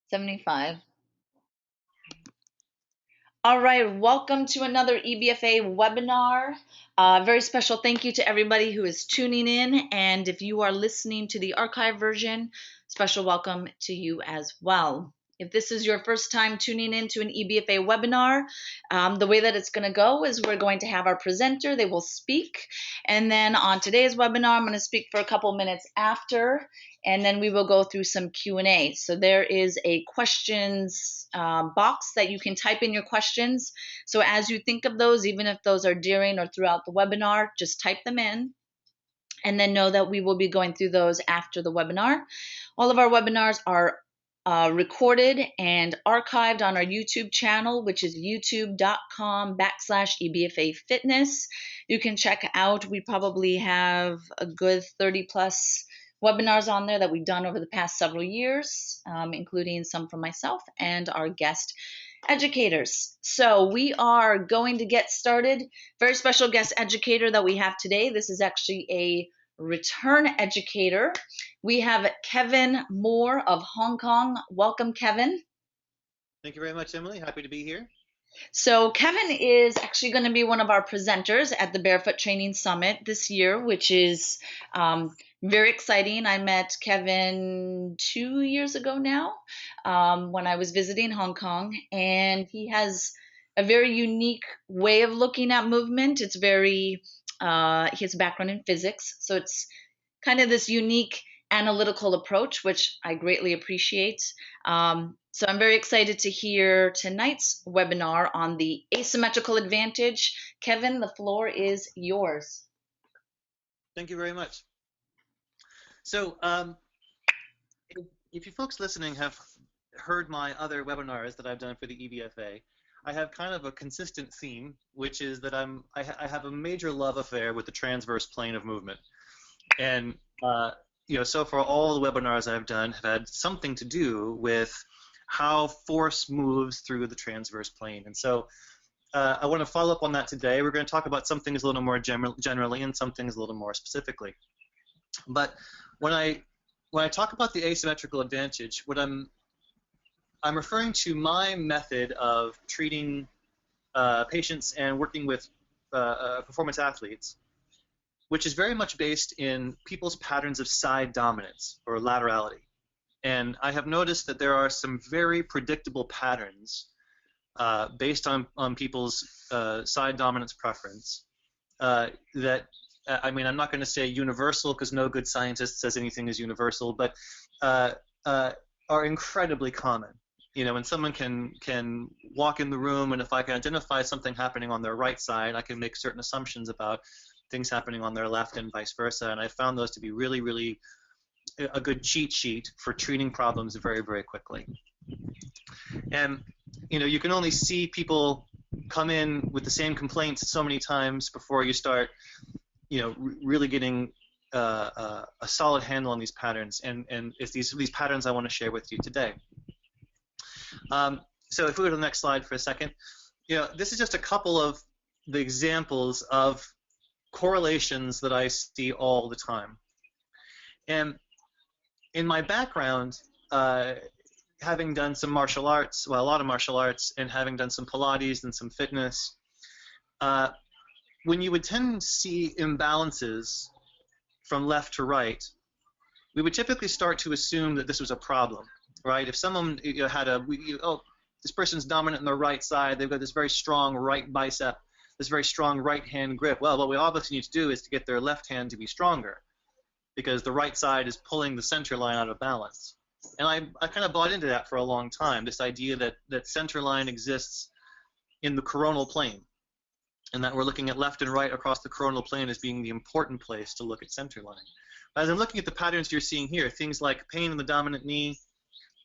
75. All right, welcome to another EBFA webinar. Very special thank you to everybody who is tuning in. And if you are listening to the archive version, special welcome to you as well. If this is your first time tuning in to an EBFA webinar, the way that it's going to go is we're going to have our presenter, they will speak. And then on today's webinar, I'm going to speak for a couple minutes after, and then we will go through some Q&A. So there is a questions box that you can type in your questions. So as you think of those, even if those are during or throughout the webinar, just type them in. And then know that we will be going through those after the webinar. All of our webinars are recorded and archived on our YouTube channel, which is youtube.com/EBFA Fitness. You can check out, we probably have a good 30 plus webinars on there that we've done over the past several years, including some from myself and our guest educators. So we are going to get started. Very special guest educator that we have today. This is actually a return educator. We have Kevin Moore of Hong Kong. Welcome, Kevin. Thank you very much, Emily. Happy to be here. So Kevin is actually going to be one of our presenters at the Barefoot Training Summit this year, which is very exciting. I met Kevin 2 years ago now when I was visiting Hong Kong, and he has a very unique way of looking at movement. It's very, he has a background in physics, so it's kind of this unique analytical approach, which I greatly appreciate. So I'm very excited to hear tonight's webinar on the asymmetrical advantage. Kevin, the floor is yours. Thank you very much. So if you folks listening have heard my other webinars that I've done for the EBFA, I have kind of a consistent theme, which is that I have a major love affair with the transverse plane of movement. And so far all the webinars I've done have had something to do with how force moves through the transverse plane. And so I want to follow up on that today. We're going to talk about some things a little more generally and some things a little more specifically. But when I talk about the asymmetrical advantage, what I'm referring to my method of treating patients and working with performance athletes, which is very much based in people's patterns of side dominance or laterality. And I have noticed that there are some very predictable patterns based on people's side dominance preference that, I mean, I'm not going to say universal because no good scientist says anything is universal, but are incredibly common. You know, when someone can walk in the room, and if I can identify something happening on their right side, I can make certain assumptions about things happening on their left and vice versa. And I found those to be really, really a good cheat sheet for treating problems very, very quickly. And you can only see people come in with the same complaints so many times before you start, really getting a solid handle on these patterns. And it's these patterns I want to share with you today. So if we go to the next slide for a second, this is just a couple of the examples of correlations that I see all the time. And in my background, having done some martial arts, well, a lot of martial arts, and having done some Pilates and some fitness, when you would tend to see imbalances from left to right, we would typically start to assume that this was a problem, right? If someone had this person's dominant on the right side, they've got this very strong right bicep, this very strong right hand grip. Well, what we obviously need to do is to get their left hand to be stronger, because the right side is pulling the center line out of balance. And I kind of bought into that for a long time, this idea that center line exists in the coronal plane, and that we're looking at left and right across the coronal plane as being the important place to look at center line. As I'm looking at the patterns you're seeing here, things like pain in the dominant knee,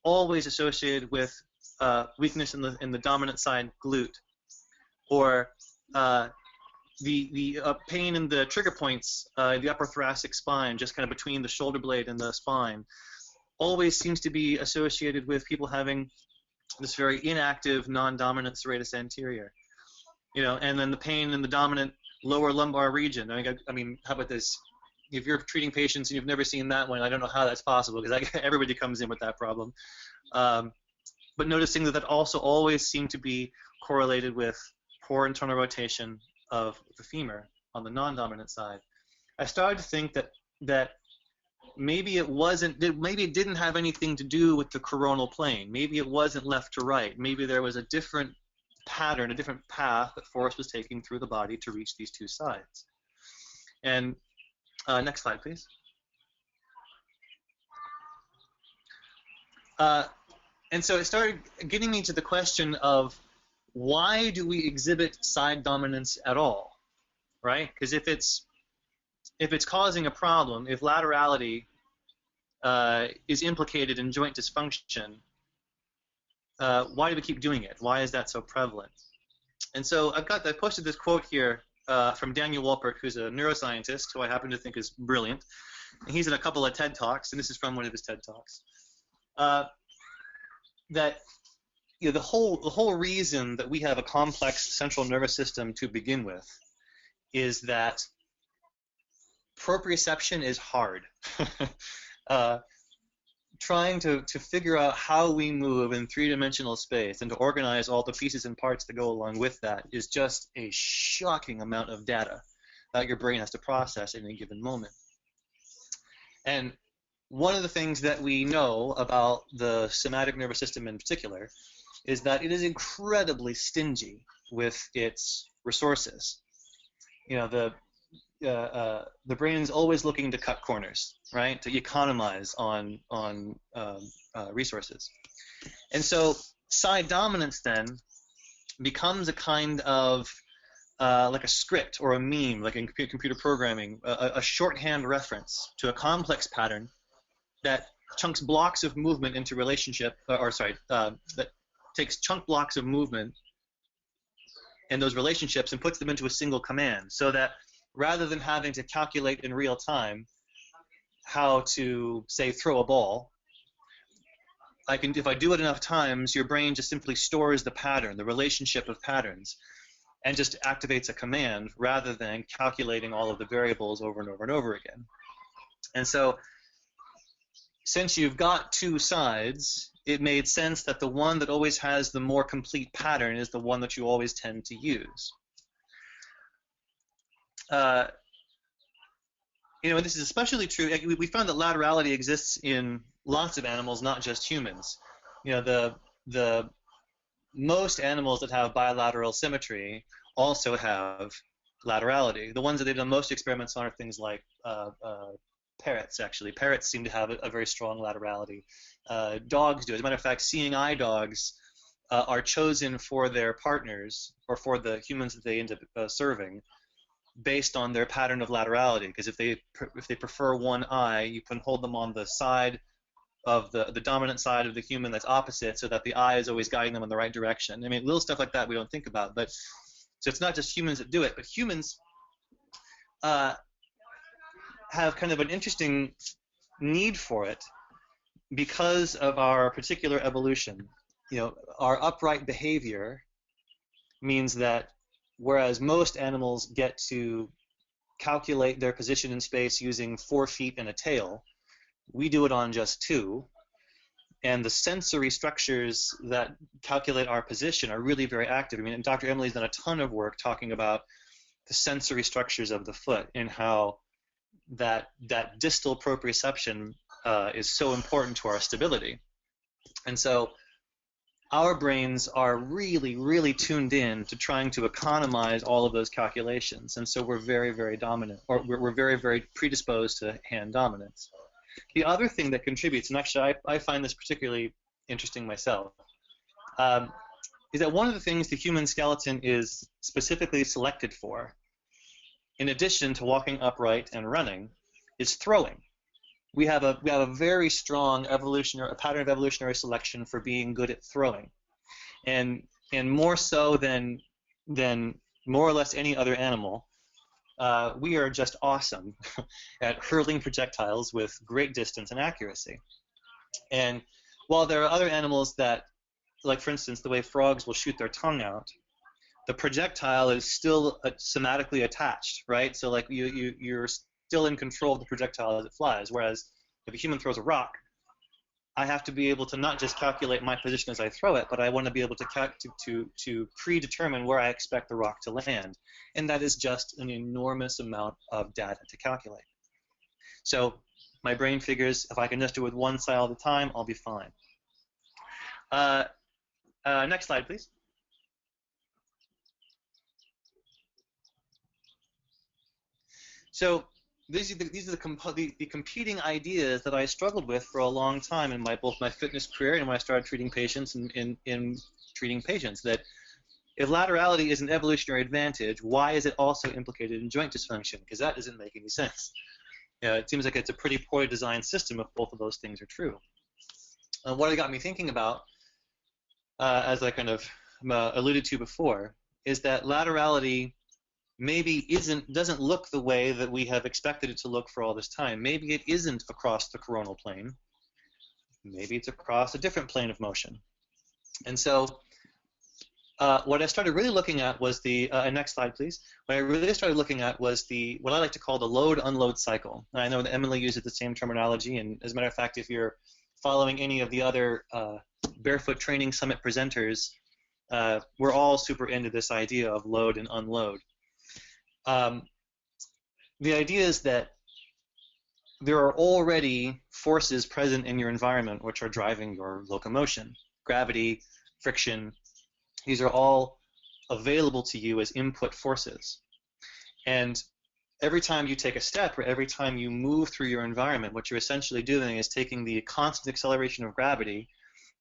always associated with weakness in the dominant side glute, or the pain in the trigger points, the upper thoracic spine, just kind of between the shoulder blade and the spine, always seems to be associated with people having this very inactive non-dominant serratus anterior. And then the pain in the dominant lower lumbar region. I mean, how about this? If you're treating patients and you've never seen that one, I don't know how that's possible, because everybody comes in with that problem. but noticing that that also always seemed to be correlated with poor internal rotation of the femur on the non-dominant side, I started to think that maybe maybe it didn't have anything to do with the coronal plane. Maybe it wasn't left to right. Maybe there was a different pattern, a different path that force was taking through the body to reach these two sides. And next slide, please. And so it started getting me to the question of, why do we exhibit side dominance at all, right? Because if it's causing a problem, if laterality is implicated in joint dysfunction, why do we keep doing it? Why is that so prevalent? And so I posted this quote here from Daniel Wolpert, who's a neuroscientist who I happen to think is brilliant. And he's in a couple of TED Talks, and this is from one of his TED Talks. That the whole reason that we have a complex central nervous system to begin with is that proprioception is hard. Trying to figure out how we move in three-dimensional space and to organize all the pieces and parts that go along with that is just a shocking amount of data that your brain has to process at any given moment. And one of the things that we know about the somatic nervous system in particular is that it is incredibly stingy with its resources. The brain is always looking to cut corners, right? To economize on resources. And so side dominance then becomes a kind of like a script or a meme, like in computer programming, a shorthand reference to a complex pattern that chunks blocks of movement into relationship, that takes chunk blocks of movement and those relationships and puts them into a single command, so that rather than having to calculate in real time how to, say, throw a ball, if I do it enough times, your brain just simply stores the pattern, the relationship of patterns, and just activates a command rather than calculating all of the variables over and over and over again. And so, since you've got two sides, it made sense that the one that always has the more complete pattern is the one that you always tend to use. And this is especially true. We found that laterality exists in lots of animals, not just humans. The most animals that have bilateral symmetry also have laterality. The ones that they've done most experiments on are things like parrots, actually. Parrots seem to have a very strong laterality. Dogs do. As a matter of fact, seeing eye dogs are chosen for their partners or for the humans that they end up serving based on their pattern of laterality. Because if they prefer one eye, you can hold them on the side of the dominant side of the human that's opposite, so that the eye is always guiding them in the right direction. I mean, little stuff like that we don't think about. But so it's not just humans that do it, but humans have kind of an interesting need for it because of our particular evolution. Our upright behavior means that whereas most animals get to calculate their position in space using 4 feet and a tail, we do it on just 2. And the sensory structures that calculate our position are really very active. I mean, Dr. Emily's done a ton of work talking about the sensory structures of the foot and how that distal proprioception is so important to our stability. And so our brains are really, really tuned in to trying to economize all of those calculations. And so we're very, very dominant, or we're very, very predisposed to hand dominance. The other thing that contributes, and actually I find this particularly interesting myself, is that one of the things the human skeleton is specifically selected for, in addition to walking upright and running, is throwing. We have a very strong pattern of evolutionary selection for being good at throwing, and more so than more or less any other animal. We are just awesome at hurling projectiles with great distance and accuracy. And while there are other animals that, like for instance, the way frogs will shoot their tongue out, the projectile is still somatically attached, right? So like you're still in control of the projectile as it flies, whereas if a human throws a rock, I have to be able to not just calculate my position as I throw it, but I want to be able to predetermine where I expect the rock to land. And that is just an enormous amount of data to calculate. So my brain figures if I can just do it with one side all the time, I'll be fine. Next slide, please. So these are the competing ideas that I struggled with for a long time in both my fitness career and when I started treating patients in treating patients, that if laterality is an evolutionary advantage, why is it also implicated in joint dysfunction? Because that doesn't make any sense. It seems like it's a pretty poorly designed system if both of those things are true. What it got me thinking about, as I kind of alluded to before, is that laterality maybe doesn't look the way that we have expected it to look for all this time. Maybe it isn't across the coronal plane. Maybe it's across a different plane of motion. And so what I started really looking at was the next slide, please. What I really started looking at was what I like to call the load-unload cycle. And I know that Emily uses the same terminology, and as a matter of fact, if you're following any of the other Barefoot Training Summit presenters, we're all super into this idea of load and unload. The idea is that there are already forces present in your environment which are driving your locomotion. Gravity, friction, these are all available to you as input forces. And every time you take a step or every time you move through your environment, what you're essentially doing is taking the constant acceleration of gravity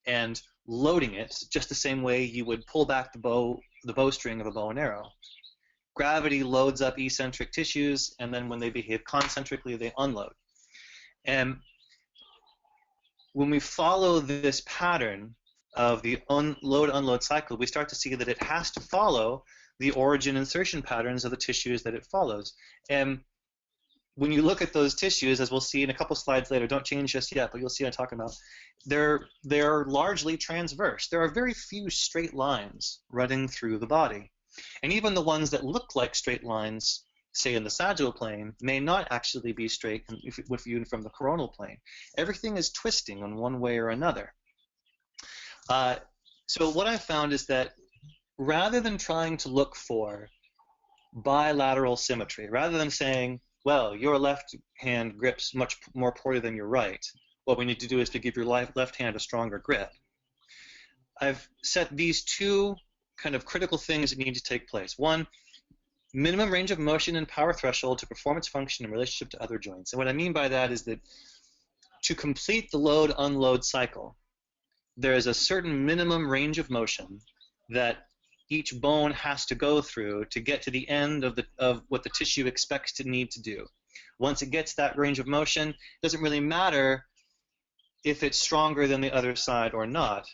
and loading it just the same way you would pull back the bowstring of a bow and arrow. Gravity loads up eccentric tissues, and then when they behave concentrically, they unload. And when we follow this pattern of the load-unload cycle, we start to see that it has to follow the origin-insertion patterns of the tissues that it follows. And when you look at those tissues, as we'll see in a couple slides later, don't change just yet, but you'll see what I'm talking about, they're largely transverse. There are very few straight lines running through the body. And even the ones that look like straight lines, say in the sagittal plane, may not actually be straight if viewed from the coronal plane. Everything is twisting in one way or another. So what I found is that rather than trying to look for bilateral symmetry, rather than saying, well, your left hand grips much more poorly than your right, what we need to do is to give your left hand a stronger grip. I've set these two kind of critical things that need to take place. One, minimum range of motion and power threshold to perform its function in relationship to other joints. And what I mean by that is that to complete the load-unload cycle, there is a certain minimum range of motion that each bone has to go through to get to the end of what the tissue expects to need to do. Once it gets that range of motion, it doesn't really matter if it's stronger than the other side or not,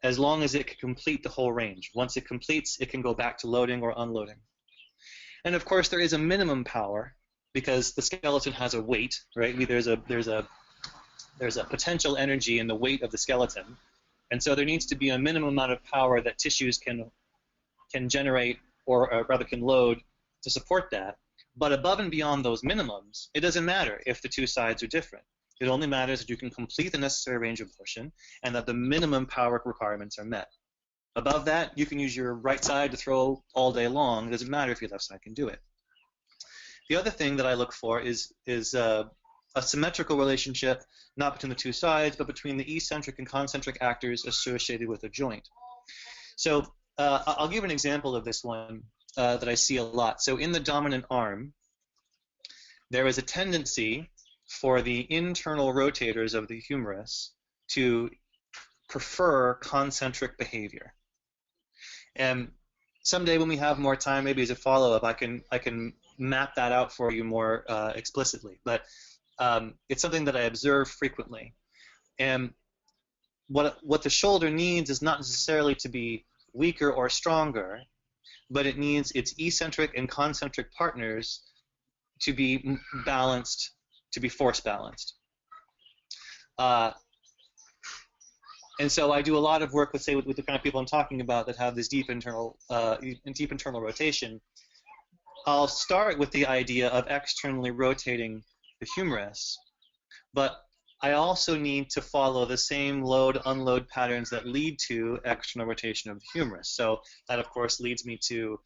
as long as it can complete the whole range. Once it completes, it can go back to loading or unloading. And of course, there is a minimum power because the skeleton has a weight, right? There's a potential energy in the weight of the skeleton, and so there needs to be a minimum amount of power that tissues can generate or rather can load to support that. But above and beyond those minimums, it doesn't matter if the two sides are different. It only matters that you can complete the necessary range of motion and that the minimum power requirements are met. Above that, you can use your right side to throw all day long. It doesn't matter if your left side can do it. The other thing that I look for is a symmetrical relationship, not between the two sides, but between the eccentric and concentric actors associated with a joint. So I'll give an example of this one that I see a lot. So in the dominant arm, there is a tendency for the internal rotators of the humerus to prefer concentric behavior. And someday when we have more time, maybe as a follow-up, I can map that out for you more explicitly. But it's something that I observe frequently. And what the shoulder needs is not necessarily to be weaker or stronger, but it needs its eccentric and concentric partners to be balanced, to be force balanced. And so I do a lot of work with, say, with the kind of people I'm talking about that have this deep internal rotation. I'll start with the idea of externally rotating the humerus, but I also need to follow the same load-unload patterns that lead to external rotation of the humerus. So that, of course, leads me to,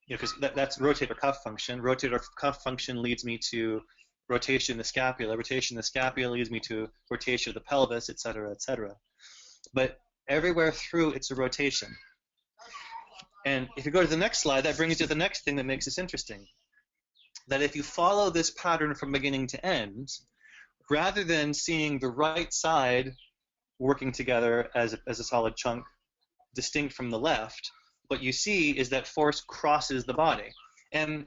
because that's rotator cuff function. Rotator cuff function leads me to rotation of the scapula. Rotation of the scapula leads me to rotation of the pelvis, et cetera, et cetera. But everywhere through, it's a rotation. And if you go to the next slide, that brings you to the next thing that makes this interesting. That if you follow this pattern from beginning to end, rather than seeing the right side working together as a solid chunk, distinct from the left, what you see is that force crosses the body. And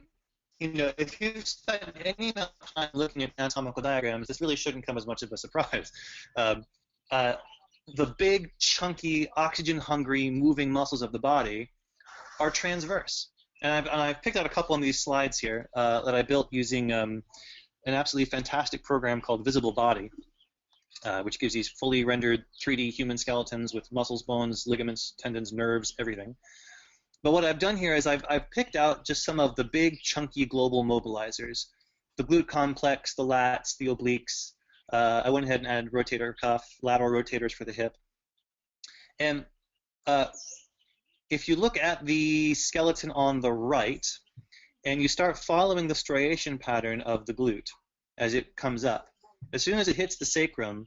if you've spent any amount of time looking at anatomical diagrams, this really shouldn't come as much of a surprise. The big, chunky, oxygen-hungry, moving muscles of the body are transverse. And I've picked out a couple on these slides here that I built using an absolutely fantastic program called Visible Body, which gives these fully rendered 3D human skeletons with muscles, bones, ligaments, tendons, nerves, everything. But what I've done here is I've picked out just some of the big, chunky global mobilizers, the glute complex, the lats, the obliques. I went ahead and added rotator cuff, lateral rotators for the hip. And if you look at the skeleton on the right, and you start following the striation pattern of the glute as it comes up, as soon as it hits the sacrum,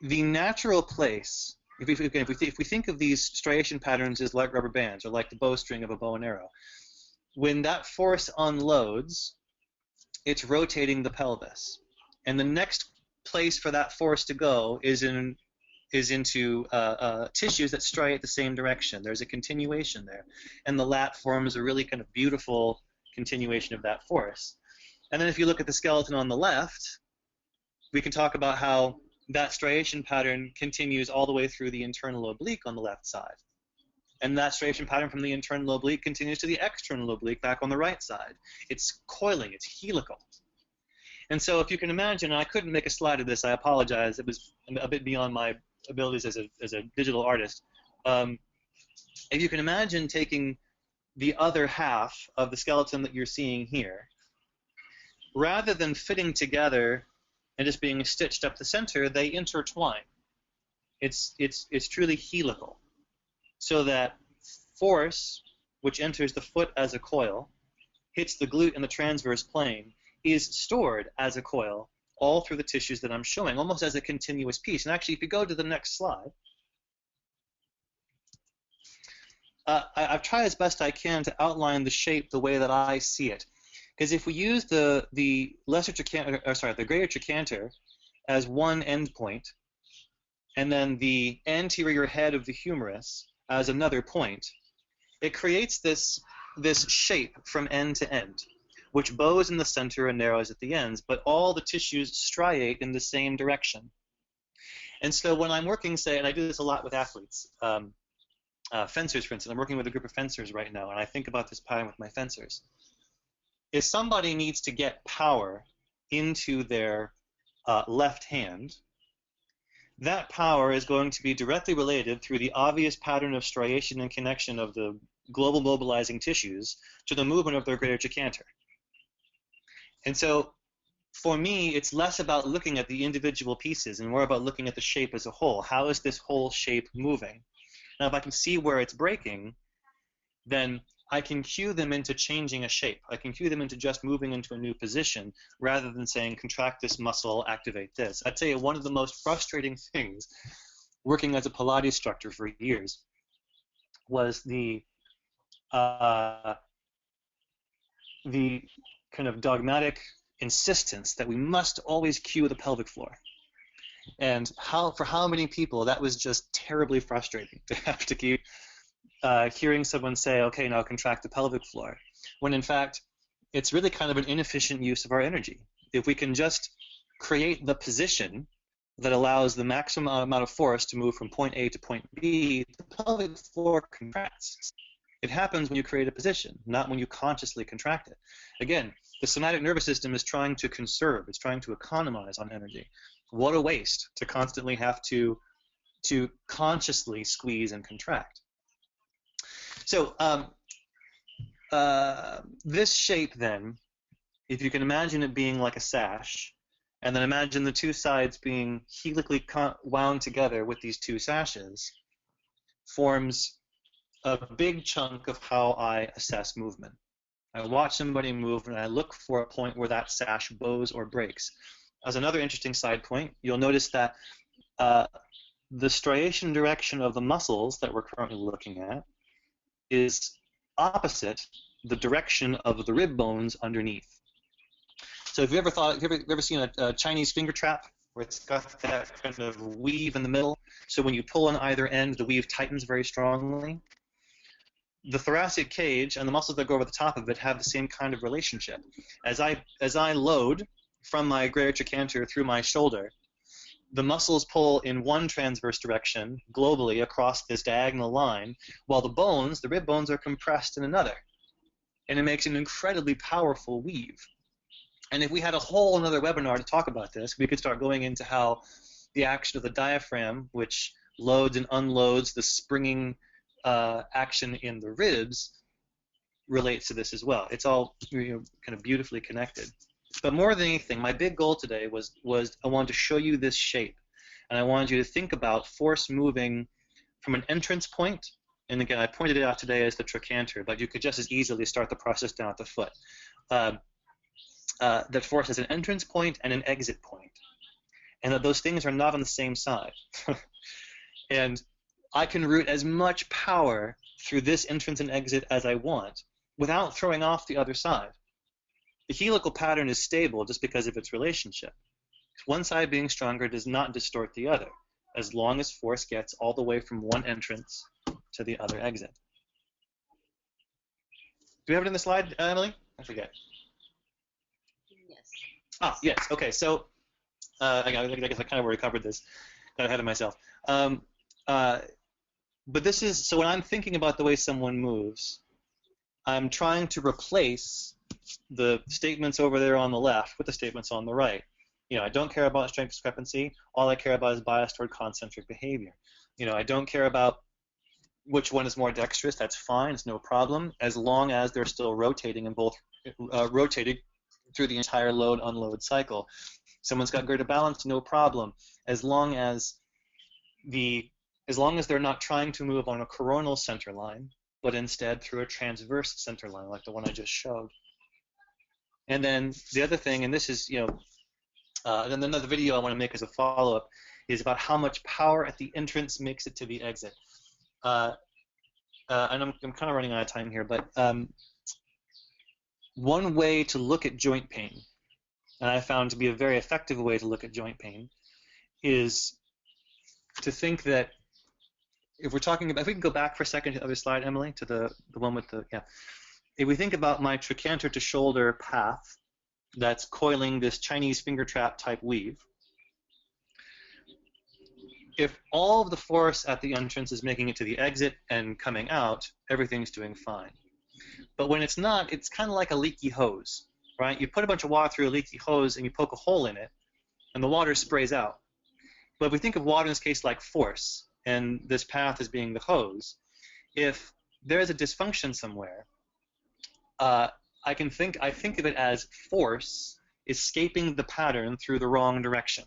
the natural place, if we think of these striation patterns as like rubber bands or like the bowstring of a bow and arrow, when that force unloads, it's rotating the pelvis. And the next place for that force to go is into tissues that striate the same direction. There's a continuation there. And the lat forms a really kind of beautiful continuation of that force. And then if you look at the skeleton on the left, we can talk about how that striation pattern continues all the way through the internal oblique on the left side. And that striation pattern from the internal oblique continues to the external oblique back on the right side. It's coiling, it's helical. And so if you can imagine, and I couldn't make a slide of this, I apologize, it was a bit beyond my abilities as a digital artist. If you can imagine taking the other half of the skeleton that you're seeing here, rather than fitting together and just being stitched up the center, they intertwine. It's truly helical, so that force, which enters the foot as a coil, hits the glute in the transverse plane, is stored as a coil all through the tissues that I'm showing, almost as a continuous piece. And actually, if you go to the next slide, I've tried as best I can to outline the shape the way that I see it. Because if we use the greater trochanter as one endpoint, and then the anterior head of the humerus as another point, it creates this shape from end to end, which bows in the center and narrows at the ends, but all the tissues striate in the same direction. And so when I'm working, say, and I do this a lot with athletes, fencers, for instance, I'm working with a group of fencers right now, and I think about this pattern with my fencers. If somebody needs to get power into their left hand, that power is going to be directly related through the obvious pattern of striation and connection of the global mobilizing tissues to the movement of their greater trochanter. And so for me, it's less about looking at the individual pieces and more about looking at the shape as a whole. How is this whole shape moving? Now, if I can see where it's breaking, then I can cue them into changing a shape. I can cue them into just moving into a new position rather than saying, contract this muscle, activate this. I'd say one of the most frustrating things working as a Pilates instructor for years was the kind of dogmatic insistence that we must always cue the pelvic floor. And for how many people that was just terribly frustrating to have to keep hearing someone say, okay, now contract the pelvic floor, when in fact it's really kind of an inefficient use of our energy. If we can just create the position that allows the maximum amount of force to move from point A to point B, the pelvic floor contracts. It happens when you create a position, not when you consciously contract it. Again, the somatic nervous system is trying to conserve, it's trying to economize on energy. What a waste to constantly have to consciously squeeze and contract. So this shape then, if you can imagine it being like a sash, And then imagine the two sides being helically wound together with these two sashes forms a big chunk of how I assess movement. I watch somebody move and I look for a point where that sash bows or breaks. As another interesting side point, you'll notice that the striation direction of the muscles that we're currently looking at is opposite the direction of the rib bones underneath. So have you ever seen a Chinese finger trap where it's got that kind of weave in the middle? So when you pull on either end, the weave tightens very strongly. The thoracic cage and the muscles that go over the top of it have the same kind of relationship. As I load from my greater trochanter through my shoulder, the muscles pull in one transverse direction globally across this diagonal line, while the bones, the rib bones, are compressed in another. And it makes an incredibly powerful weave. And if we had a whole another webinar to talk about this, we could start going into how the action of the diaphragm, which loads and unloads the springing action in the ribs, relates to this as well. It's all kind of beautifully connected. But more than anything, my big goal today was I wanted to show you this shape. And I wanted you to think about force moving from an entrance point. And again, I pointed it out today as the trochanter, but you could just as easily start the process down at the foot. That force has an entrance point and an exit point, and that those things are not on the same side. And I can route as much power through this entrance and exit as I want without throwing off the other side. The helical pattern is stable just because of its relationship. One side being stronger does not distort the other, as long as force gets all the way from one entrance to the other exit. Do we have it in the slide, Emily? I forget. Yes. Ah, yes. Okay, so I guess I kind of already covered this. Got ahead of myself. But this is, so when I'm thinking about the way someone moves, I'm trying to replace the statements over there on the left with the statements on the right. I don't care about strength discrepancy. All I care about is bias toward concentric behavior. I don't care about which one is more dexterous. That's fine. It's no problem, as long as they're still rotating and both rotated through the entire load-unload cycle. Someone's got greater balance, no problem, as long as they're not trying to move on a coronal center line, but instead through a transverse center line, like the one I just showed. And then the other thing, and this is, then another video I want to make as a follow-up, is about how much power at the entrance makes it to the exit. And I'm kind of running out of time here, but one way to look at joint pain, and I found to be a very effective way to look at joint pain, is to think that if we're talking about, if we can go back for a second to the other slide, Emily, to the one with the, yeah. If we think about my trochanter to shoulder path that's coiling this Chinese finger trap type weave, if all of the force at the entrance is making it to the exit and coming out, everything's doing fine. But when it's not, it's kind of like a leaky hose, right? You put a bunch of water through a leaky hose and you poke a hole in it, and the water sprays out. But if we think of water in this case like force, and this path as being the hose, if there is a dysfunction somewhere, I think of it as force escaping the pattern through the wrong direction.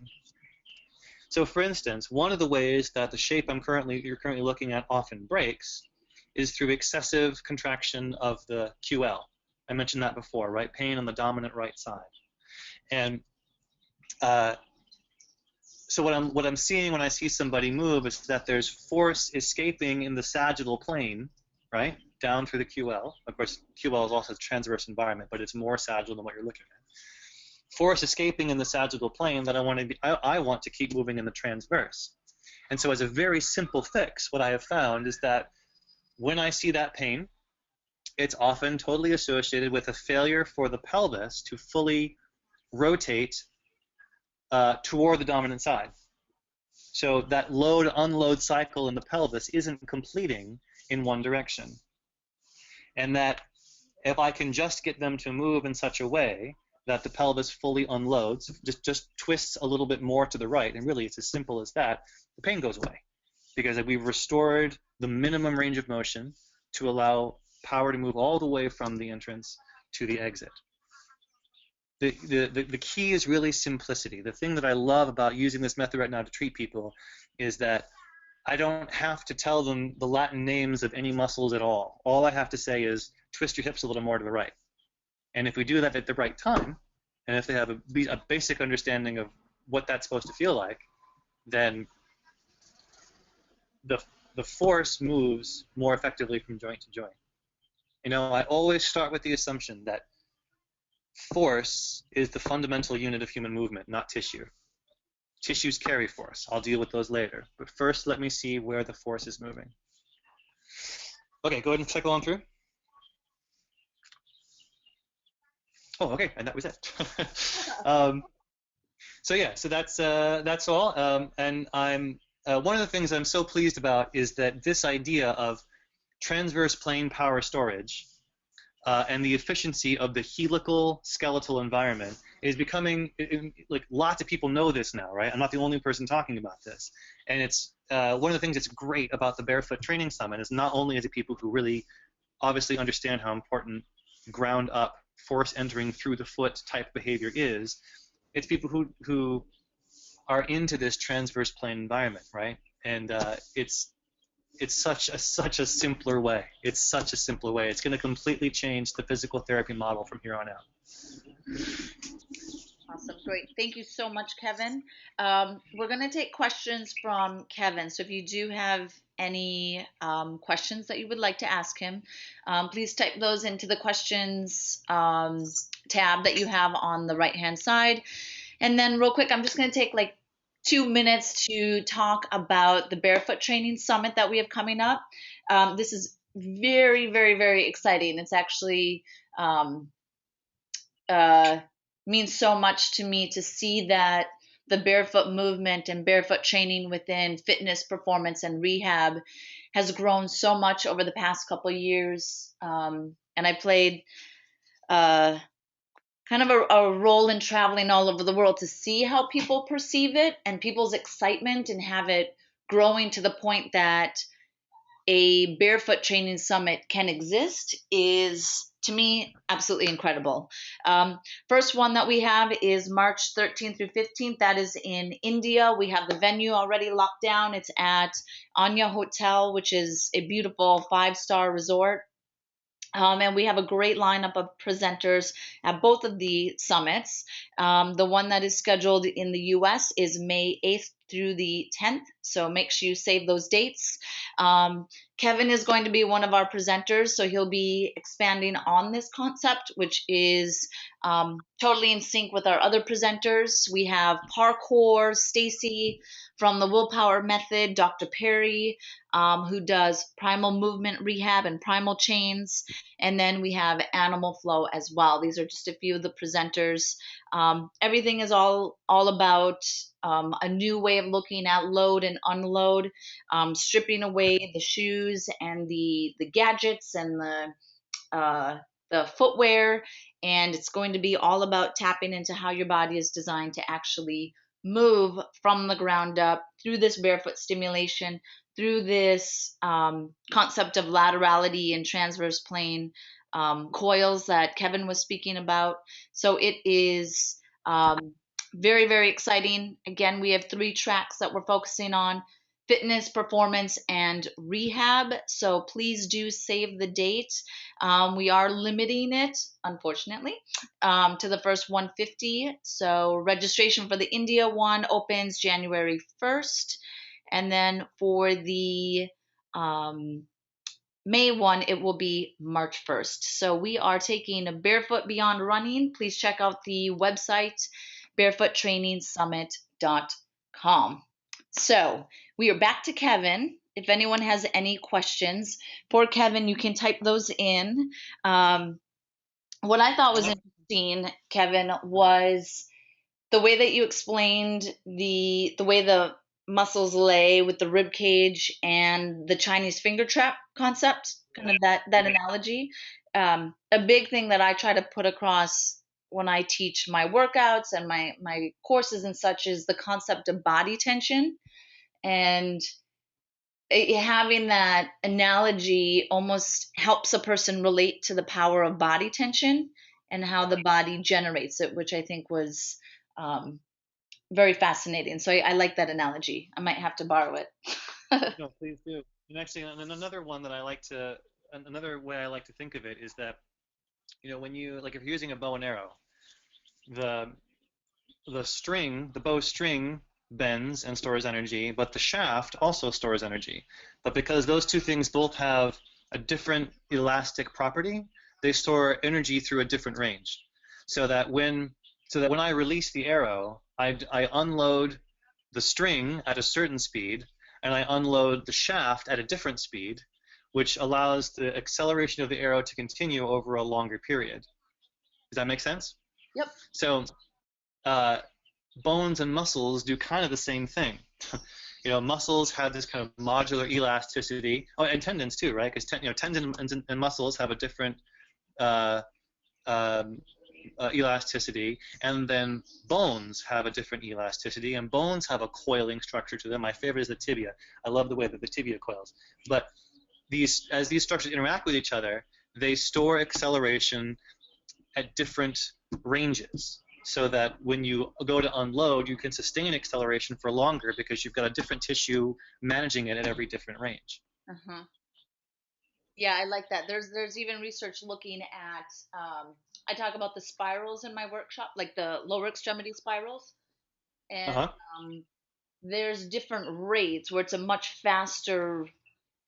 So for instance, one of the ways that the shape you're currently looking at often breaks is through excessive contraction of the QL. I mentioned that before, right? Pain on the dominant right side. And so what I'm seeing when I see somebody move is that there's force escaping in the sagittal plane, right, down through the QL. Of course, QL is also a transverse environment, but it's more sagittal than what you're looking at. Force escaping in the sagittal plane that I want to keep moving in the transverse. And so as a very simple fix, what I have found is that when I see that pain, it's often totally associated with a failure for the pelvis to fully rotate toward the dominant side. So that load-unload cycle in the pelvis isn't completing in one direction. And that if I can just get them to move in such a way that the pelvis fully unloads, just twists a little bit more to the right, and really it's as simple as that, the pain goes away. Because we've restored the minimum range of motion to allow power to move all the way from the entrance to the exit. The key is really simplicity. The thing that I love about using this method right now to treat people is that I don't have to tell them the Latin names of any muscles at all. All I have to say is twist your hips a little more to the right. And if we do that at the right time, and if they have a basic understanding of what that's supposed to feel like, then the force moves more effectively from joint to joint. You know, I always start with the assumption that force is the fundamental unit of human movement, not tissue. Tissues carry force. I'll deal with those later. But first, let me see where the force is moving. Okay, go ahead and cycle on through. Oh, okay, and that was it. So yeah, so that's all. And I'm one of the things I'm so pleased about is that this idea of transverse plane power storage and the efficiency of the helical skeletal environment is becoming, like, lots of people know this now, right? I'm not the only person talking about this. And it's one of the things that's great about the Barefoot Training Summit is not only is it people who really obviously understand how important ground up force entering through the foot type behavior is, it's people who are into this transverse plane environment, right? And it's such a simpler way. It's such a simpler way. It's going to completely change the physical therapy model from here on out. Awesome. Great. Thank you so much, Kevin. We're going to take questions from Kevin. So if you do have any questions that you would like to ask him, please type those into the questions tab that you have on the right-hand side. And then real quick, I'm just going to take like 2 minutes to talk about the Barefoot Training Summit that we have coming up. This is very, very, very exciting. It's actually means so much to me to see that the barefoot movement and barefoot training within fitness, performance, and rehab has grown so much over the past couple of years. And I played kind of a role in traveling all over the world to see how people perceive it and people's excitement and have it growing to the point that a barefoot training summit can exist is, to me, absolutely incredible. First one that we have is March 13th through 15th. That is in India. We have the venue already locked down. It's at Anya Hotel, which is a beautiful 5-star resort. And we have a great lineup of presenters at both of the summits. The one that is scheduled in the US is May 8th through the 10th. So make sure you save those dates. Kevin is going to be one of our presenters, so he'll be expanding on this concept, which is totally in sync with our other presenters. We have parkour, Stacy from the Willpower Method, Dr. Perry, who does primal movement rehab and primal chains. And then we have Animal Flow as well. These are just a few of the presenters. Everything is all about a new way of looking at load and unload, stripping away the shoes and the gadgets and the footwear. And it's going to be all about tapping into how your body is designed to actually move from the ground up through this barefoot stimulation, through this concept of laterality and transverse plane coils that Kevin was speaking about. So it is very, very exciting. Again, we have 3 tracks that we're focusing on: fitness, performance, and rehab. So please do save the date. We are limiting it, unfortunately, to the first 150. So registration for the India one opens January 1st. And then for the May one, it will be March 1st. So we are taking a Barefoot Beyond Running. Please check out the website, barefoottrainingsummit.com. So we are back to Kevin. If anyone has any questions for Kevin, you can type those in. What I thought was interesting, Kevin, was the way that you explained the way the muscles lay with the rib cage and the Chinese finger trap concept, kind of that analogy. A big thing that I try to put across when I teach my workouts and my courses and such is the concept of body tension. And having that analogy almost helps a person relate to the power of body tension and how the body generates it, which I think was very fascinating. So I like that analogy. I might have to borrow it. No, please do. And actually, and another one that I like to, another way I like to think of it is that, when you, like if you're using a bow and arrow, the the bow string bends and stores energy, but the shaft also stores energy. But because those two things both have a different elastic property, they store energy through a different range. So that when I release the arrow, I unload the string at a certain speed, and I unload the shaft at a different speed, which allows the acceleration of the arrow to continue over a longer period. Does that make sense? Yep. So bones and muscles do kind of the same thing. Muscles have this kind of modular elasticity. Oh, and tendons too, right? Because tendons and muscles have a different uh, elasticity, and then bones have a different elasticity, and bones have a coiling structure to them. My favorite is the tibia. I love the way that the tibia coils. But as these structures interact with each other, they store acceleration at different ranges, so that when you go to unload, you can sustain acceleration for longer because you've got a different tissue managing it at every different range. Uh-huh. Yeah, I like that. There's even research looking at I talk about the spirals in my workshop, like the lower extremity spirals, and Uh-huh. there's different rates where it's a much faster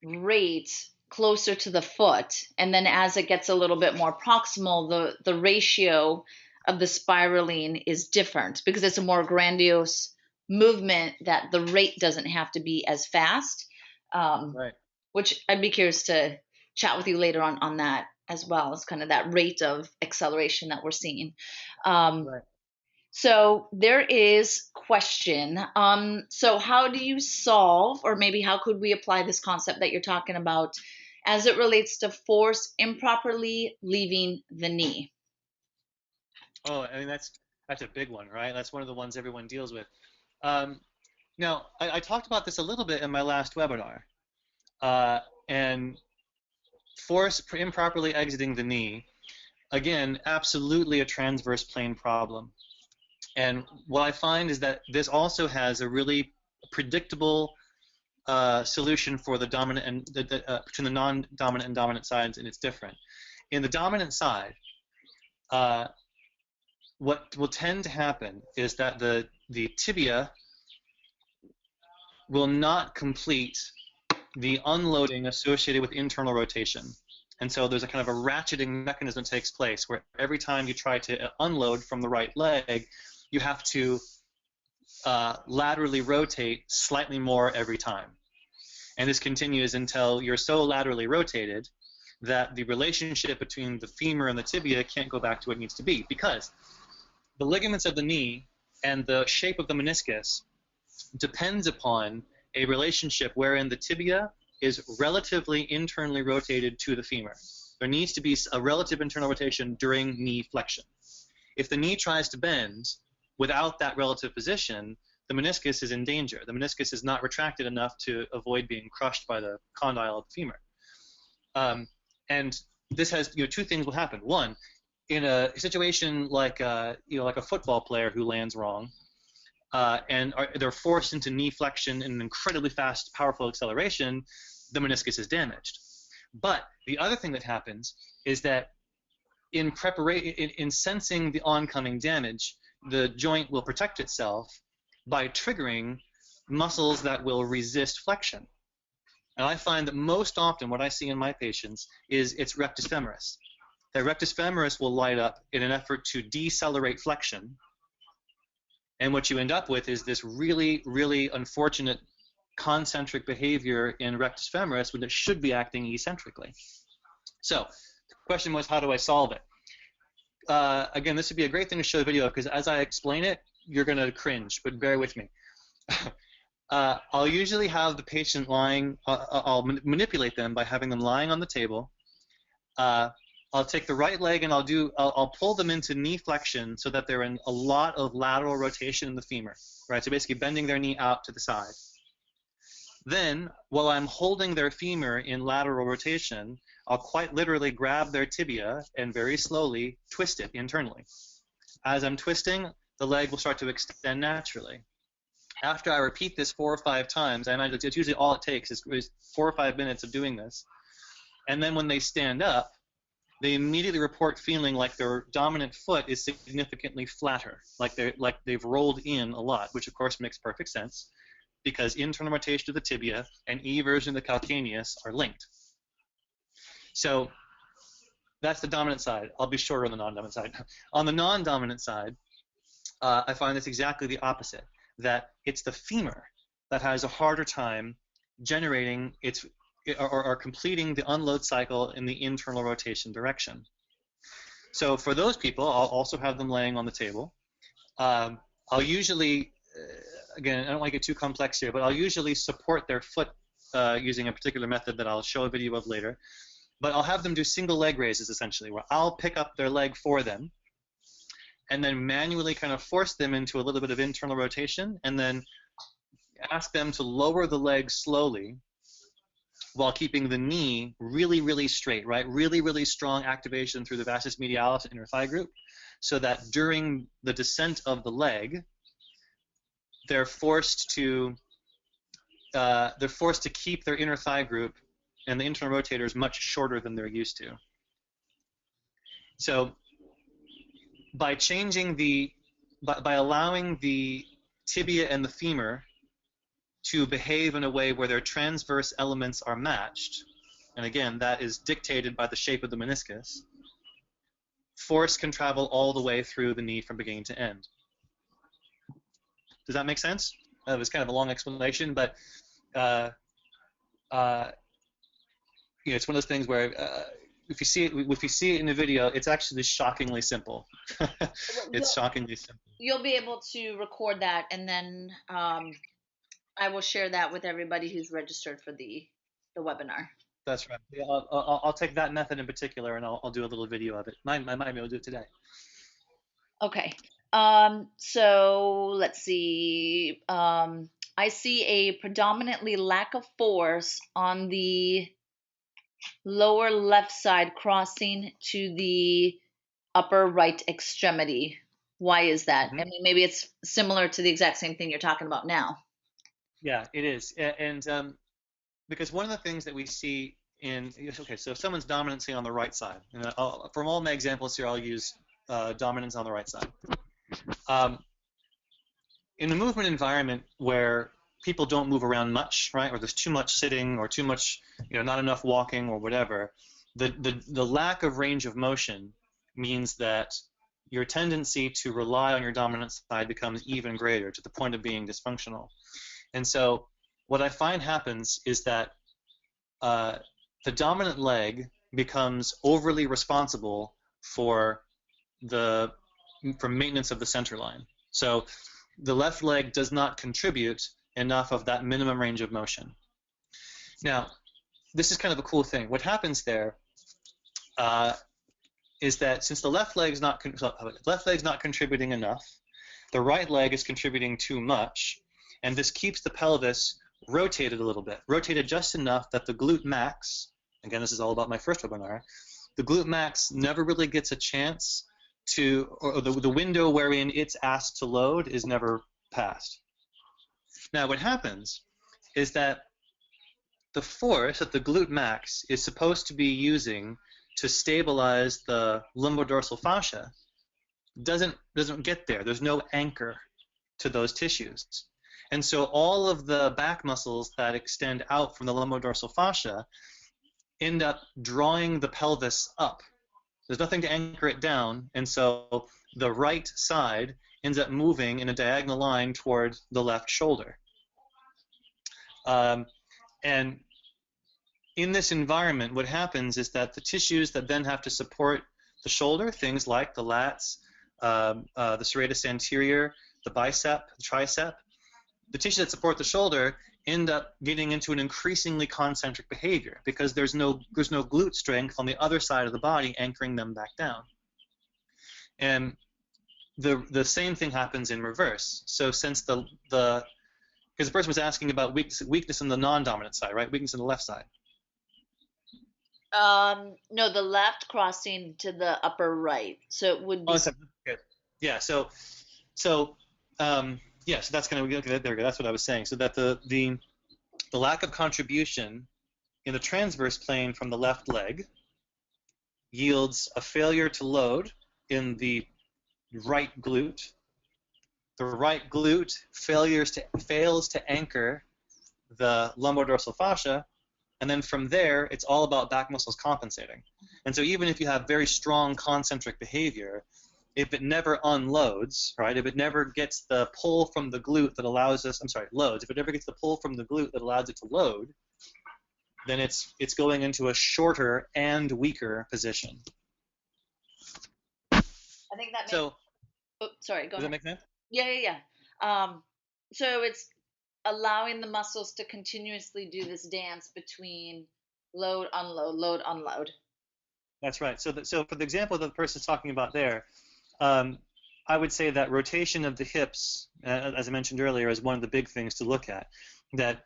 rate closer to the foot, and then as it gets a little bit more proximal, the ratio of the spiraling is different because it's a more grandiose movement that the rate doesn't have to be as fast. Right. Which I'd be curious to chat with you later on that as well, as kind of that rate of acceleration that we're seeing. Um, Right. so there is question. So how do you solve, or maybe how could we apply this concept that you're talking about as it relates to force improperly leaving the knee? Oh, I mean that's a big one, right? That's one of the ones everyone deals with. Um, Now, I talked about this a little bit in my last webinar, uh, and force improperly exiting the knee, again, absolutely a transverse plane problem. And what I find is that this also has a really predictable solution for the dominant and between the non-dominant and dominant sides, and it's different. In the dominant side, uh, what will tend to happen is that the tibia will not complete the unloading associated with internal rotation. And so there's a kind of a ratcheting mechanism that takes place where every time you try to unload from the right leg, you have to laterally rotate slightly more every time. And this continues until you're so laterally rotated that the relationship between the femur and the tibia can't go back to what it needs to be, because the ligaments of the knee and the shape of the meniscus depends upon a relationship wherein the tibia is relatively internally rotated to the femur. There needs to be a relative internal rotation during knee flexion. If the knee tries to bend without that relative position, the meniscus is in danger. The meniscus is not retracted enough to avoid being crushed by the condyle of the femur. And this has, two things will happen. One, in a situation like like a football player who lands wrong, and they're forced into knee flexion in an incredibly fast, powerful acceleration, the meniscus is damaged. But the other thing that happens is that in sensing the oncoming damage, the joint will protect itself by triggering muscles that will resist flexion. And I find that most often what I see in my patients is it's rectus femoris. The rectus femoris will light up in an effort to decelerate flexion. And what you end up with is this really, really unfortunate concentric behavior in rectus femoris when it should be acting eccentrically. So the question was, how do I solve it? Again, this would be a great thing to show the video because as I explain it, you're going to cringe, but bear with me. I'll usually have the patient lying, I'll manipulate them by having them lying on the table. I'll take the right leg and I'll pull them into knee flexion so that they're in a lot of lateral rotation in the femur, right? So basically bending their knee out to the side. Then, while I'm holding their femur in lateral rotation, I'll quite literally grab their tibia and very slowly twist it internally. As I'm twisting, the leg will start to extend naturally. After I repeat this 4 or 5 times, I imagine it's usually all it takes is 4 or 5 minutes of doing this. And then when they stand up, they immediately report feeling like their dominant foot is significantly flatter, like they've rolled in a lot, which of course makes perfect sense because internal rotation of the tibia and eversion of the calcaneus are linked. So that's the dominant side. I'll be shorter on the non-dominant side. On the non-dominant side, I find this exactly the opposite, that it's the femur that has a harder time generating its or completing the unload cycle in the internal rotation direction. So for those people, I'll also have them laying on the table. I'll usually, again, I don't want to get too complex here, but I'll usually support their foot using a particular method that I'll show a video of later. But I'll have them do single leg raises, essentially, where I'll pick up their leg for them and then manually kind of force them into a little bit of internal rotation and then ask them to lower the leg slowly while keeping the knee really, really straight, right? Really, really strong activation through the vastus medialis and inner thigh group, so that during the descent of the leg, they're forced to keep their inner thigh group and the internal rotators much shorter than they're used to. So by changing by allowing the tibia and the femur to behave in a way where their transverse elements are matched, and again, that is dictated by the shape of the meniscus, force can travel all the way through the knee from beginning to end. Does that make sense? It was kind of a long explanation, but it's one of those things where if you see it in the video, it's actually shockingly simple. It's shockingly simple. You'll be able to record that, and then I will share that with everybody who's registered for the webinar. That's right. Yeah, I'll take that method in particular, and I'll do a little video of it. I might be able to do it today. Okay. So let's see. I see a predominantly lack of force on the lower left side crossing to the upper right extremity. Why is that? Mm-hmm. I mean, maybe it's similar to the exact same thing you're talking about now. Yeah, it is. And because one of the things that we see okay, so if someone's dominant, say, on the right side, and from all my examples here, I'll use dominance on the right side. In a movement environment where people don't move around much, right, or there's too much sitting or too much, not enough walking or whatever, the lack of range of motion means that your tendency to rely on your dominant side becomes even greater to the point of being dysfunctional. And so what I find happens is that the dominant leg becomes overly responsible for maintenance of the center line. So the left leg does not contribute enough of that minimum range of motion. Now, this is kind of a cool thing. What happens there is that since the left leg's not contributing enough, the right leg is contributing too much, and this keeps the pelvis rotated a little bit, rotated just enough that the glute max, again, this is all about my first webinar, the glute max never really gets a chance to, or the window wherein it's asked to load is never passed. Now, what happens is that the force that the glute max is supposed to be using to stabilize the lumbodorsal fascia doesn't get there. There's no anchor to those tissues. And so all of the back muscles that extend out from the lumbodorsal fascia end up drawing the pelvis up. There's nothing to anchor it down, and so the right side ends up moving in a diagonal line toward the left shoulder. And in this environment, what happens is that the tissues that then have to support the shoulder, things like the lats, the serratus anterior, the bicep, the tricep, the tissues that support the shoulder end up getting into an increasingly concentric behavior because there's no glute strength on the other side of the body anchoring them back down. And the same thing happens in reverse. So since the Because the person was asking about weakness on the non-dominant side, right? Weakness on the left side. No, the left crossing to the upper right. So it would be. Oh, good. Yeah. So yeah. So that's kind of okay, there we go. That's what I was saying. So that the lack of contribution in the transverse plane from the left leg yields a failure to load in the right glute. The right glute fails to anchor the lumbodorsal fascia, and then from there, it's all about back muscles compensating. And so even if you have very strong concentric behavior, if it never unloads, right, if it never gets the pull from the glute that allows us, loads, if it never gets the pull from the glute that allows it to load, then it's going into a shorter and weaker position. I think that makes. So, oh, sorry, go does ahead. that make sense? Yeah. So it's allowing the muscles to continuously do this dance between load, unload. That's right. So for the example that the person's talking about there, I would say that rotation of the hips, as I mentioned earlier, is one of the big things to look at. That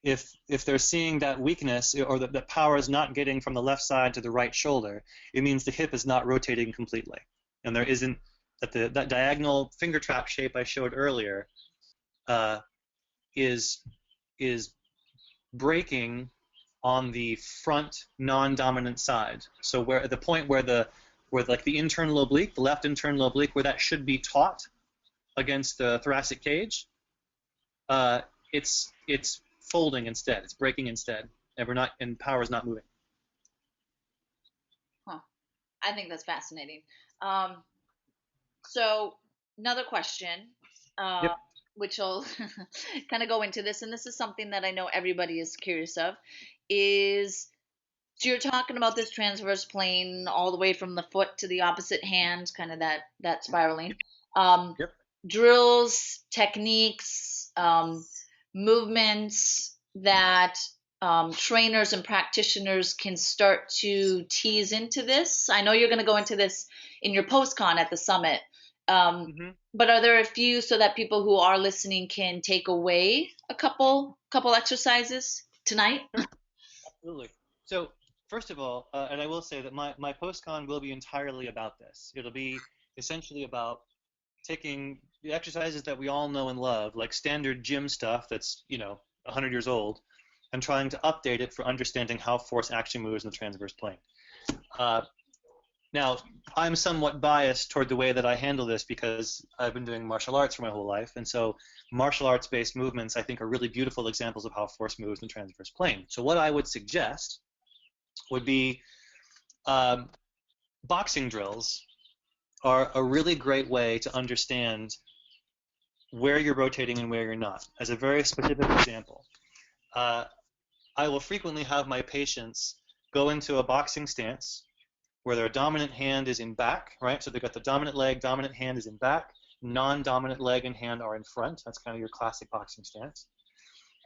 if they're seeing that weakness or that power is not getting from the left side to the right shoulder, it means the hip is not rotating completely, and there isn't that diagonal finger trap shape I showed earlier is breaking on the front non-dominant side. So where at the point where like the internal oblique, the left internal oblique, where that should be taut against the thoracic cage, it's folding instead. It's breaking instead, and power is not moving. Huh. I think that's fascinating. So another question, Yep. which will kind of go into this, and this is something that I know everybody is curious of, is so you're talking about this transverse plane all the way from the foot to the opposite hand, kind of that spiraling. Yep. Drills, techniques, movements that trainers and practitioners can start to tease into this. I know you're going to go into this in your Postcon at the summit, but are there a few so that people who are listening can take away a couple exercises tonight? Absolutely. So first of all, and I will say that my Postcon will be entirely about this. It'll be essentially about taking the exercises that we all know and love, like standard gym stuff that's 100 years old, and trying to update it for understanding how force actually moves in the transverse plane. Now, I'm somewhat biased toward the way that I handle this because I've been doing martial arts for my whole life, and so martial arts-based movements, I think, are really beautiful examples of how force moves in the transverse plane. So what I would suggest would be boxing drills are a really great way to understand where you're rotating and where you're not. As a very specific example, I will frequently have my patients go into a boxing stance where their dominant hand is in back, right? So they've got the dominant leg, dominant hand is in back, non-dominant leg and hand are in front. That's kind of your classic boxing stance.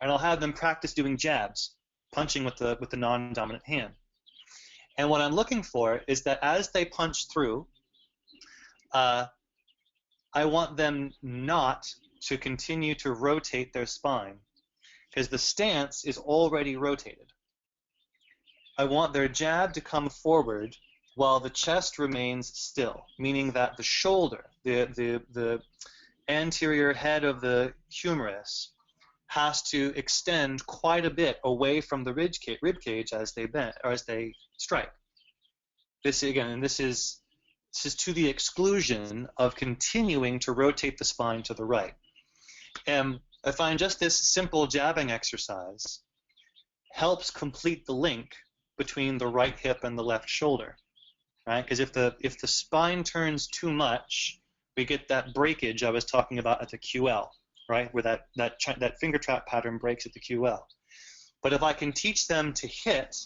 And I'll have them practice doing jabs, punching with the non-dominant hand. And what I'm looking for is that as they punch through, I want them not to continue to rotate their spine because the stance is already rotated. I want their jab to come forward while the chest remains still, meaning that the shoulder, the anterior head of the humerus, has to extend quite a bit away from the rib cage as they bend or as they strike. This again, and this is to the exclusion of continuing to rotate the spine to the right. And I find just this simple jabbing exercise helps complete the link between the right hip and the left shoulder, right? Because if the spine turns too much, we get that breakage I was talking about at the QL, right? Where that finger trap pattern breaks at the QL. But if I can teach them to hit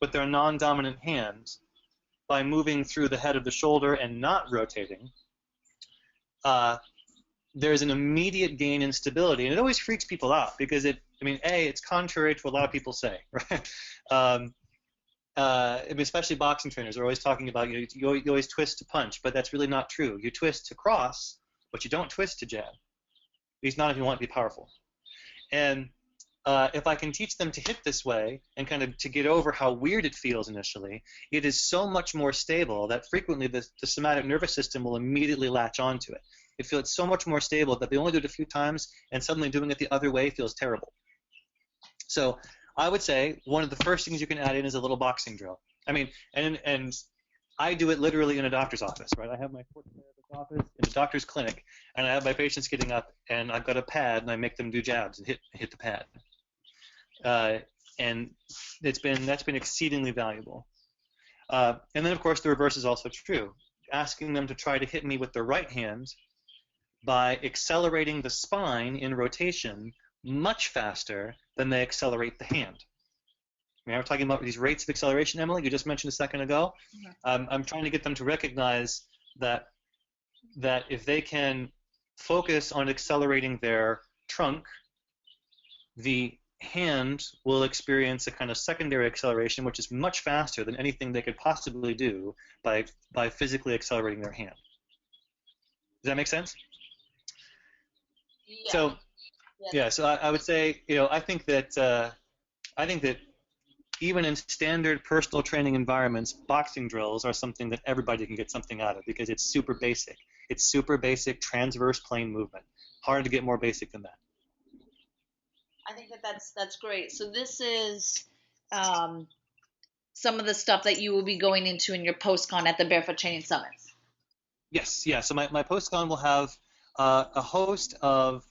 with their non-dominant hand by moving through the head of the shoulder and not rotating, there's an immediate gain in stability, and it always freaks people out because it's contrary to what a lot of people say, right? Especially boxing trainers are always talking about you always twist to punch, but that's really not true. You twist to cross, but you don't twist to jab. At least not if you want to be powerful. And if I can teach them to hit this way and kind of to get over how weird it feels initially, it is so much more stable that frequently the somatic nervous system will immediately latch onto it. It feels so much more stable that they only do it a few times, and suddenly doing it the other way feels terrible. So I would say one of the first things you can add in is a little boxing drill. I mean, and I do it literally in a doctor's office, right? I have my sports therapist office in a doctor's clinic, and I have my patients getting up, and I've got a pad, and I make them do jabs and hit the pad. And that's been exceedingly valuable. And then, of course, the reverse is also true. Asking them to try to hit me with the right hand by accelerating the spine in rotation much faster than they accelerate the hand. I mean, we're talking about these rates of acceleration, Emily, you just mentioned a second ago. I'm trying to get them to recognize that if they can focus on accelerating their trunk, the hand will experience a kind of secondary acceleration, which is much faster than anything they could possibly do by physically accelerating their hand. Does that make sense? Yeah. So, yeah. So I would say, I think that even in standard personal training environments, boxing drills are something that everybody can get something out of because it's super basic. It's super basic transverse plane movement. Hard to get more basic than that. I think that's great. So this is some of the stuff that you will be going into in your Postcon at the Barefoot Training Summit. Yes, yeah. So my Postcon will have a host of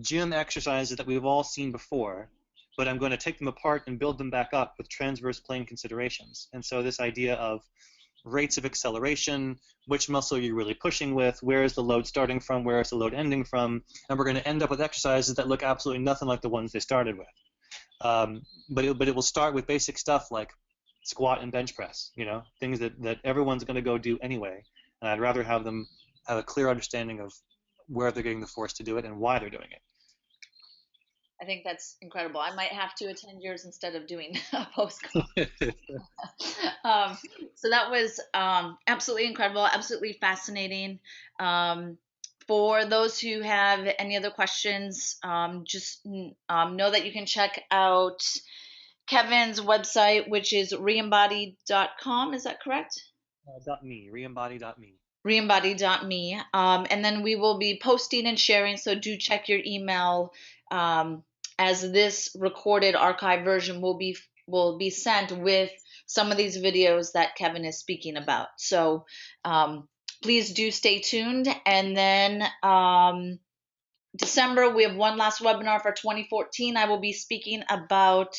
gym exercises that we've all seen before, but I'm going to take them apart and build them back up with transverse plane considerations. And so this idea of rates of acceleration, which muscle you're really pushing with, where is the load starting from, where is the load ending from, and we're going to end up with exercises that look absolutely nothing like the ones they started with. But it will start with basic stuff like squat and bench press, things that everyone's going to go do anyway. And I'd rather have them have a clear understanding of where they're getting the force to do it and why they're doing it. I think that's incredible. I might have to attend yours instead of doing a Postcon. So that was absolutely incredible, absolutely fascinating. For those who have any other questions, just know that you can check out Kevin's website, which is reembodied.com. Is that correct? .me, reembody.me. Reembody.me. And then we will be posting and sharing, so do check your email as this recorded archive version will be sent with some of these videos that Kevin is speaking about. So please do stay tuned. And then December, we have one last webinar for 2014. I will be speaking about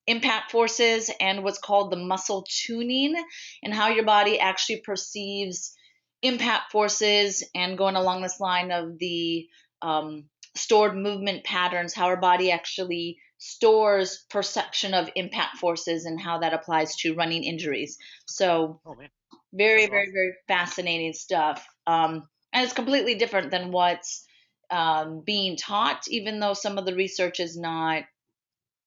impact forces and what's called the muscle tuning and how your body actually perceives impact forces, and going along this line of the stored movement patterns, how our body actually stores perception of impact forces and how that applies to running injuries. So very, very, very fascinating stuff. And it's completely different than what's being taught, even though some of the research is not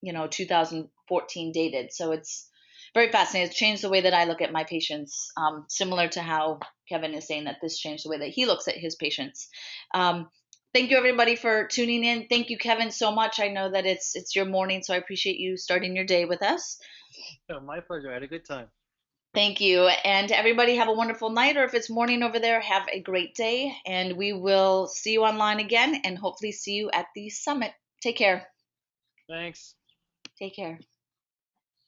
2014 dated. So it's very fascinating. It's changed the way that I look at my patients, similar to how Kevin is saying that this changed the way that he looks at his patients. Thank you, everybody, for tuning in. Thank you, Kevin, so much. I know that it's your morning, so I appreciate you starting your day with us. Oh, my pleasure. I had a good time. Thank you. And everybody have a wonderful night, or if it's morning over there, have a great day. And we will see you online again and hopefully see you at the summit. Take care. Thanks. Take care.